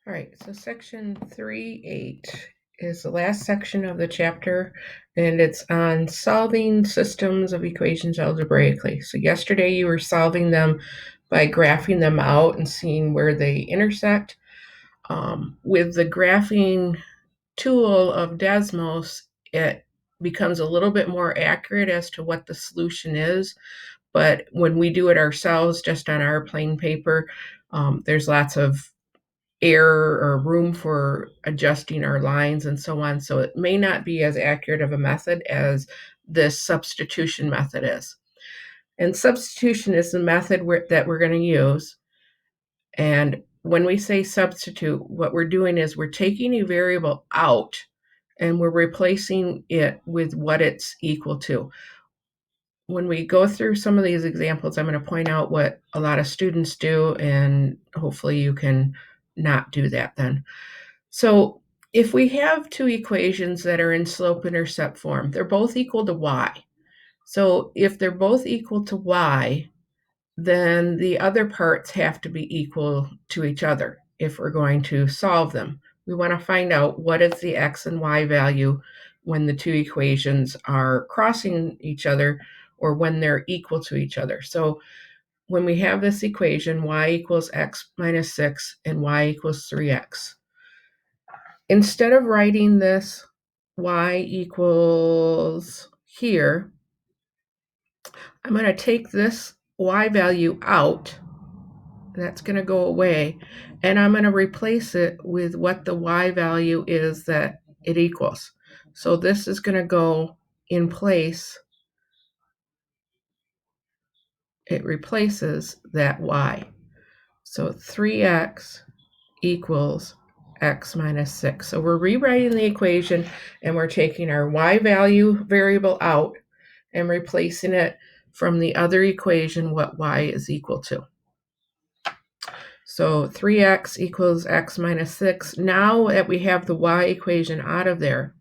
All right, so section 3.8 is the last section of the chapter, and it's on solving systems of equations algebraically. So yesterday you were solving them by graphing them out and seeing where they intersect. With the graphing tool of Desmos, it becomes a little bit more accurate as to what the solution is. But when we do it ourselves, just on our plain paper, there's lots of error or room for adjusting our lines and so on. So it may not be as accurate of a method as this substitution method is. And substitution is the method that we're going to use. And when we say substitute, what we're doing is we're taking a variable out and we're replacing it with what it's equal to. When we go through some of these examples, I'm going to point out what a lot of students do, and hopefully you can not do that then. So if we have two equations that are in slope-intercept form, they're both equal to y. So if they're both equal to y, then the other parts have to be equal to each other if we're going to solve them. We want to find out what is the x and y value when the two equations are crossing each other or when they're equal to each other. So when we have this equation, y equals x minus 6 and y equals 3x, instead of writing this y equals here, I'm going to take this y value out. That's going to go away, and I'm going to replace it with what the y value is that it equals. So this is going to go in place. It replaces that y. So 3x equals x minus 6. So we're rewriting the equation, and we're taking our y value variable out and replacing it from the other equation what y is equal to. So 3x equals x minus 6. Now that we have the y equation out of there,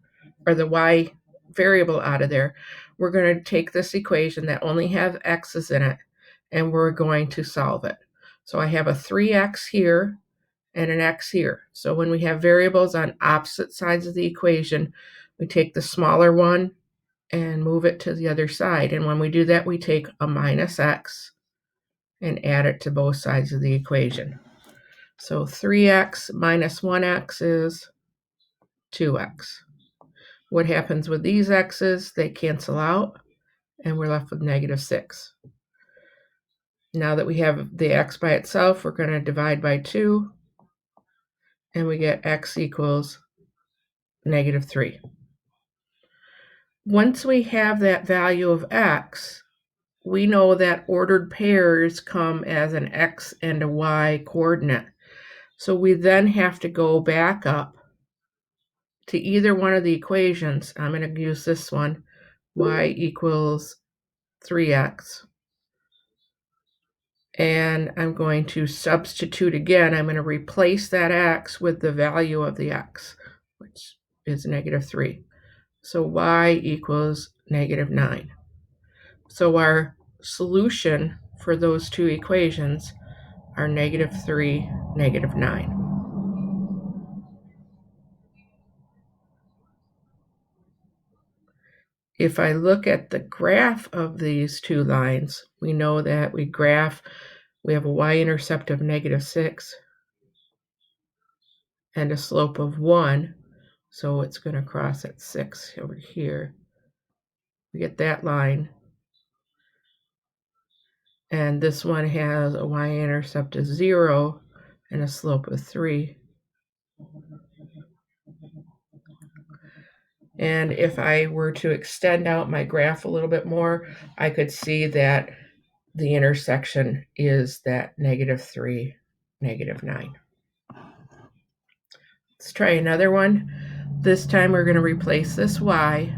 or the y variable out of there, we're going to take this equation that only has x's in it, and we're going to solve it. So I have a 3x here and an x here. So when we have variables on opposite sides of the equation, we take the smaller one and move it to the other side. And when we do that, we take a minus x and add it to both sides of the equation. So 3x minus 1x is 2x. What happens with these x's? They cancel out, and we're left with negative 6. Now that we have the x by itself, we're going to divide by 2, and we get x equals negative 3. Once we have that value of x, we know that ordered pairs come as an x and a y coordinate. So we then have to go back up to either one of the equations. I'm going to use this one, y equals 3x. And I'm going to substitute again. I'm going to replace that x with the value of the x, which is negative 3. So y equals negative 9. So our solution for those two equations are negative 3, negative 9. If I look at the graph of these two lines, we know that we have a y-intercept of negative 6 and a slope of 1. So it's going to cross at 6 over here. We get that line. And this one has a y-intercept of 0 and a slope of 3. And if I were to extend out my graph a little bit more, I could see that the intersection is that negative 3, negative 9. Let's try another one. This time we're going to replace this y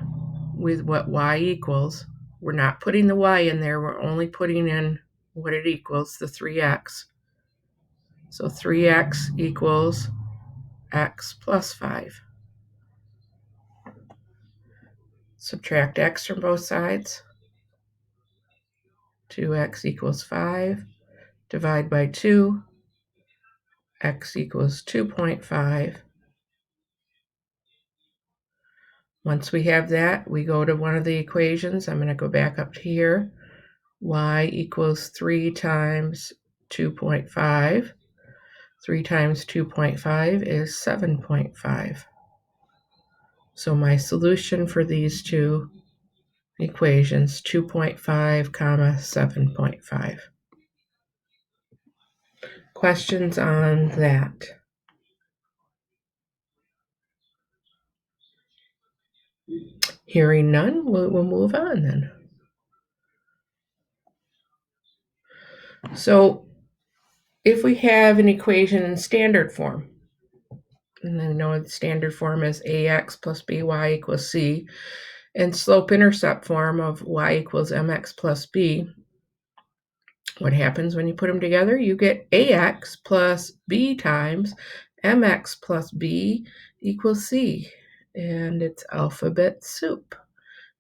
with what y equals. We're not putting the y in there. We're only putting in what it equals, the 3x. So 3x equals x plus 5. Subtract x from both sides. 2x equals 5. Divide by 2. x equals 2.5. Once we have that, we go to one of the equations. I'm going to go back up here. Y equals 3 times 2.5. 3 times 2.5 is 7.5. So my solution for these two equations, 2.5 comma 7.5. Questions on that? Hearing none, we'll move on then. So if we have an equation in standard form, and I know the standard form is ax plus by equals c, and slope-intercept form of y equals mx plus b, what happens when you put them together? You get ax plus b times mx plus b equals c, and it's alphabet soup.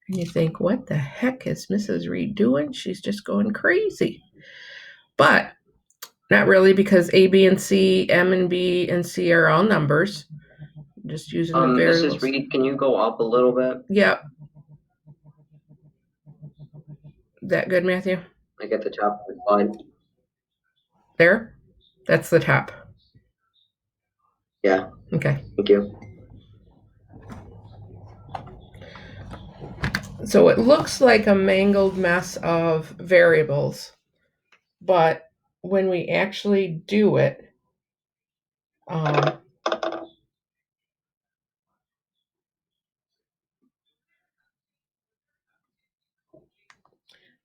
And you think, what the heck is Mrs. Reed doing? She's just going crazy. But not really, because A, B, and C, M and B and C are all numbers. Just using the variables. Mrs. Reed, can you go up a little bit? Yep. That good, Matthew? Like at the top of the slide. There? That's the top. Yeah. Okay. Thank you. So it looks like a mangled mess of variables, but when we actually do it,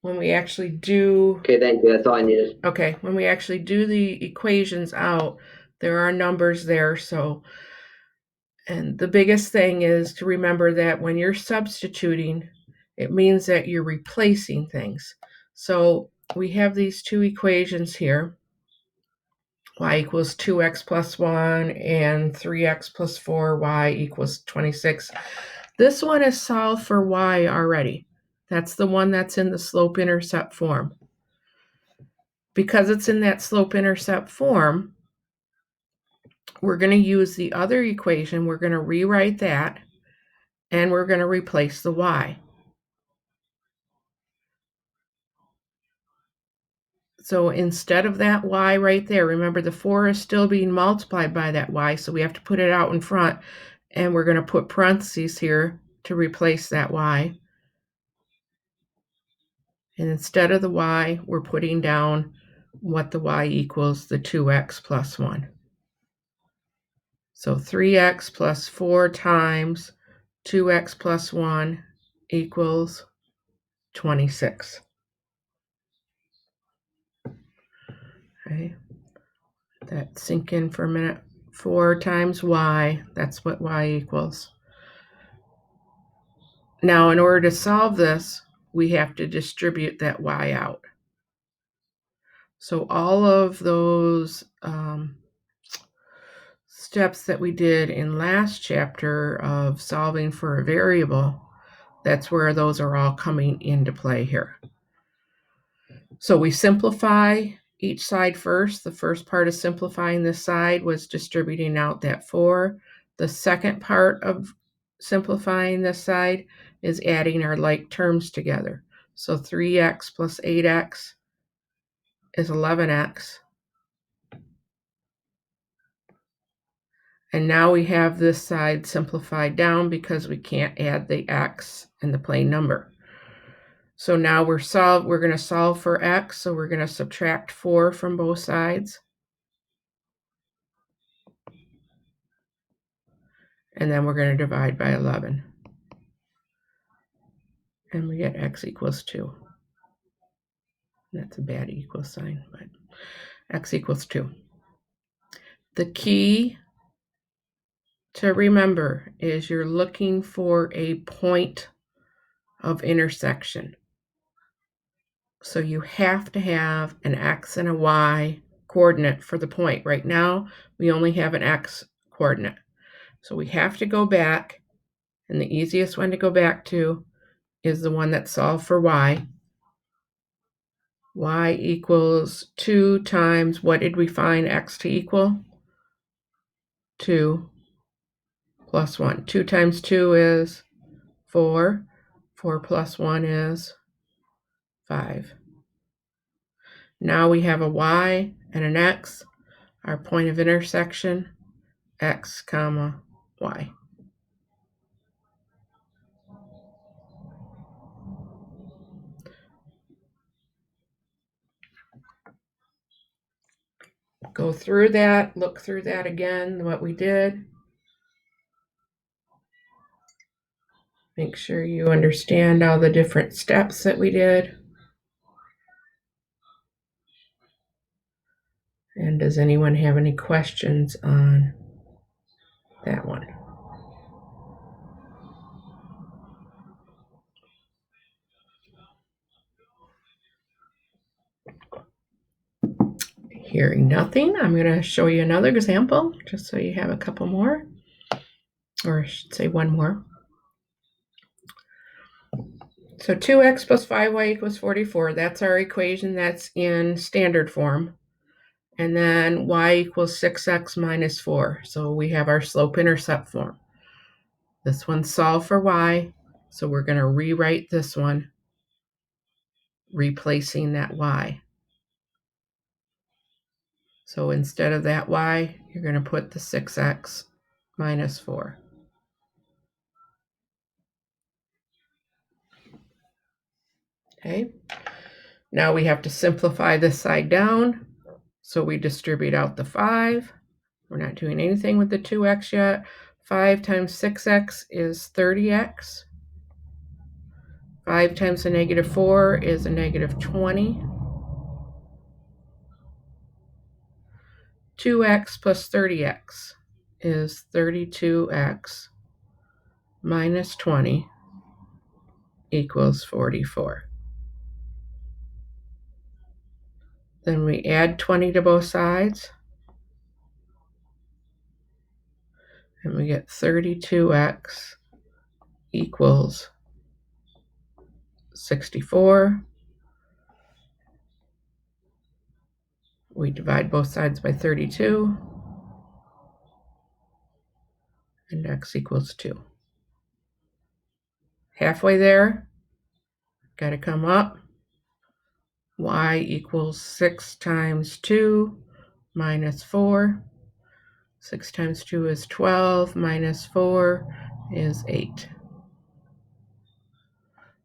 when we actually do... Okay, thank you. That's all I needed. Okay, when we actually do the equations out, there are numbers there. So, and the biggest thing is to remember that when you're substituting, it means that you're replacing things. So we have these two equations here. Y equals 2x plus 1 and 3x plus 4, y equals 26. This one is solved for y already. That's the one that's in the slope-intercept form. Because it's in that slope-intercept form, we're going to use the other equation. We're going to rewrite that, and we're going to replace the y. So instead of that y right there, remember the 4 is still being multiplied by that y, so we have to put it out in front, and we're going to put parentheses here to replace that y. And instead of the y, we're putting down what the y equals, the 2x plus 1. So 3x plus 4 times 2x plus 1 equals 26. Okay, that sink in for a minute. 4 times y, that's what y equals. Now, in order to solve this, we have to distribute that y out. So all of those steps that we did in last chapter of solving for a variable, that's where those are all coming into play here. So we simplify each side first. The first part of simplifying this side was distributing out that 4. The second part of simplifying this side is adding our like terms together. So 3x plus 8x is 11x. And now we have this side simplified down because we can't add the x in the plain number. So now we're going to solve for x, so we're going to subtract 4 from both sides. And then we're going to divide by 11. And we get x equals 2. That's a bad equal sign, but x equals 2. The key to remember is you're looking for a point of intersection. So you have to have an x and a y coordinate for the point. Right now, we only have an x coordinate. So we have to go back, and the easiest one to go back to is the one that solved for y. Y equals 2 times, what did we find x to equal? 2 plus 1. 2 times 2 is 4. 4 plus 1 is 5. Now we have a y and an x, our point of intersection, x comma y. Go through that, look through that again, what we did. Make sure you understand all the different steps that we did. And does anyone have any questions on that one? Hearing nothing, I'm going to show you another example just so you have a couple more, or I should say one more. So 2x plus 5y equals 44. That's our equation that's in standard form. And then y equals 6x minus 4. So we have our slope-intercept form. This one's solved for y, so we're going to rewrite this one, replacing that y. So instead of that y, you're going to put the 6x minus 4. Okay. Now we have to simplify this side down. So we distribute out the 5. We're not doing anything with the 2x yet. 5 times 6x is 30x. 5 times a negative 4 is a negative 20. 2x plus 30x is 32x minus 20 equals 44. Then we add 20 to both sides, and we get 32x equals 64. We divide both sides by 32, and x equals 2. Halfway there, got to come up. Y equals 6 times 2 minus 4. 6 times 2 is 12, minus 4 is 8.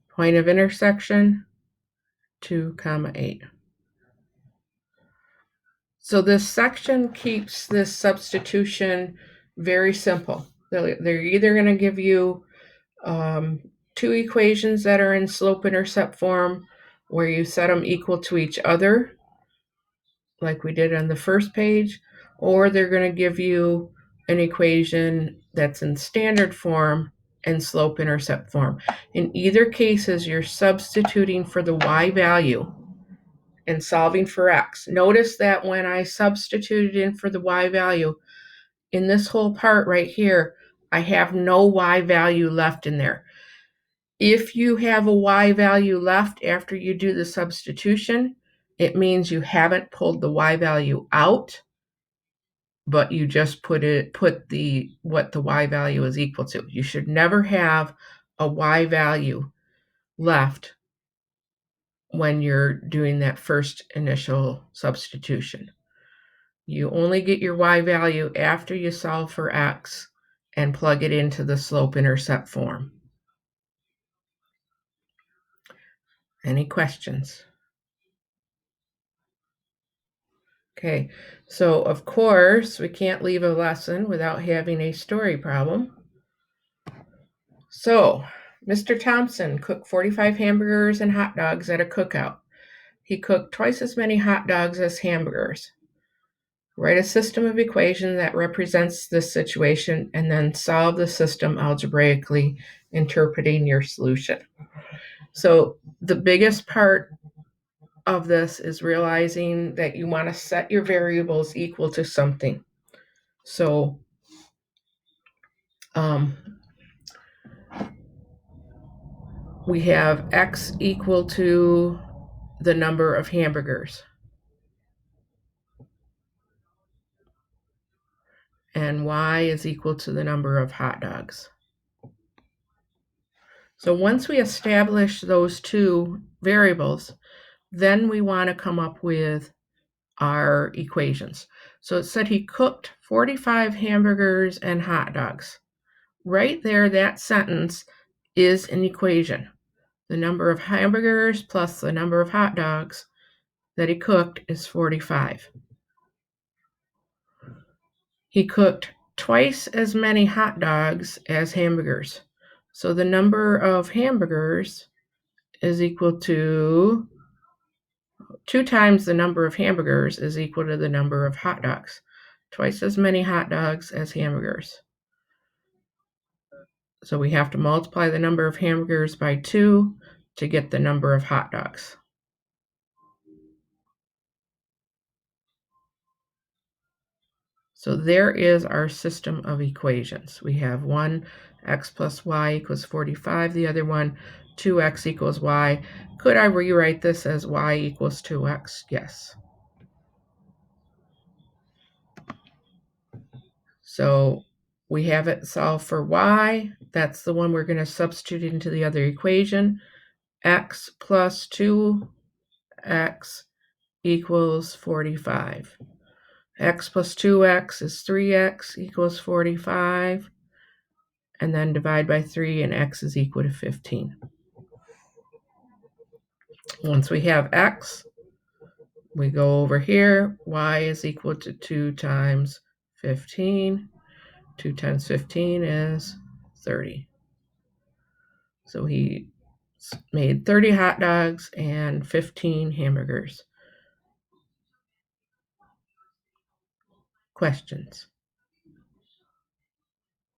Point of intersection, 2 comma 8. So this section keeps this substitution very simple. They're either going to give you two equations that are in slope-intercept form where you set them equal to each other, like we did on the first page, or they're going to give you an equation that's in standard form and slope-intercept form. In either cases, you're substituting for the y value and solving for x. Notice that when I substituted in for the y value, in this whole part right here, I have no y value left in there. If you have a y value left after you do the substitution, it means you haven't pulled the y value out, but you just put what the y value is equal to. You should never have a y value left when you're doing that first initial substitution. You only get your y value after you solve for x and plug it into the slope-intercept form. Any questions? Okay, so of course, we can't leave a lesson without having a story problem. So, Mr. Thompson cooked 45 hamburgers and hot dogs at a cookout. He cooked twice as many hot dogs as hamburgers. Write a system of equations that represents this situation and then solve the system algebraically, interpreting your solution. So the biggest part of this is realizing that you want to set your variables equal to something. So we have x equal to the number of hamburgers. and y is equal to the number of hot dogs. So once we establish those two variables, then we want to come up with our equations. So it said he cooked 45 hamburgers and hot dogs. Right there, that sentence is an equation. The number of hamburgers plus the number of hot dogs that he cooked is 45. He cooked twice as many hot dogs as hamburgers. So the number of hamburgers is equal to 2 times the number of hamburgers is equal to the number of hot dogs. Twice as many hot dogs as hamburgers. So we have to multiply the number of hamburgers by 2 to get the number of hot dogs. So there is our system of equations. We have one, x plus y equals 45. The other one, 2x equals y. Could I rewrite this as y equals 2x? Yes. So we have it solved for y. That's the one we're going to substitute into the other equation. X plus 2x equals 45. X plus 2x is 3x equals 45. And then divide by 3, and x is equal to 15. Once we have x, we go over here. Y is equal to 2 times 15. 2 times 15 is 30. So he made 30 hot dogs and 15 hamburgers. Questions?